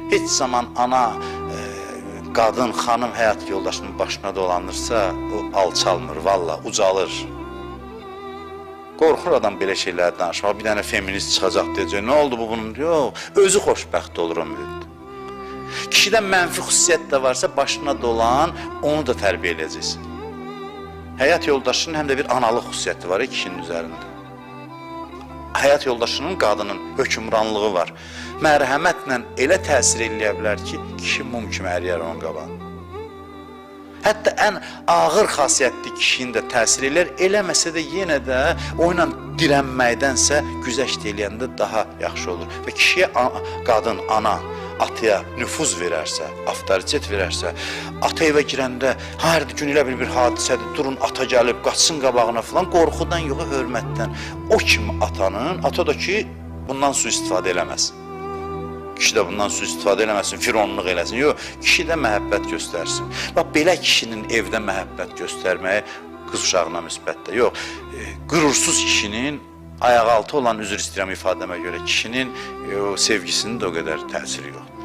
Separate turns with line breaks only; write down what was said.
Heç zaman ana, qadın, xanım həyat yoldaşının başına dolanırsa, o alçalmır, valla, ucalır. Qorxur adam belə şeyləri danışmaq, bir dənə feminist çıxacaq deyəcək, nə oldu bu bunun? Yox, özü xoşbəxt olur o müddət. Kişidən mənfi xüsusiyyət də varsa, başına dolan, onu da tərbiyə edəcəksin. Həyat yoldaşının həm də bir analıq xüsusiyyəti var kişinin üzərində. Həyat yoldaşının, qadının hökmranlığı var. Mərhəmətlə elə təsir eləyə bilər ki, kişi mum kimi əriyər onun qabağında. Hətta ən ağır xasiyyətli kişinin də təsir elər, eləməsə də yenə də o ilə dirənməkdənsə güzəşt eləyəndə daha yaxşı olur. Və kişiyə qadın, ana, ataya nüfuz verərsə, avtoritet verərsə, ata evə girəndə, hər gün elə bir hadisədir, durun ata gəlib, qaçsın qabağına falan, qorxudan yox, hörmətdən. O kimi atanın, ata da ki, bundan sui-istifadə eləməz. Kişi də bundan sui-istifadə eləməsin, fironluq eləsin. Yox, kişi də məhəbbət göstərsin. Bax, belə kişinin evdə məhəbbət göstərməyi qız uşağına müsbətdə. Yox, qürursuz kişinin ayağı altı olan, üzr istəyirəm ifadəmə görə, kişinin sevgisinin də o qədər təsiri yoxdur.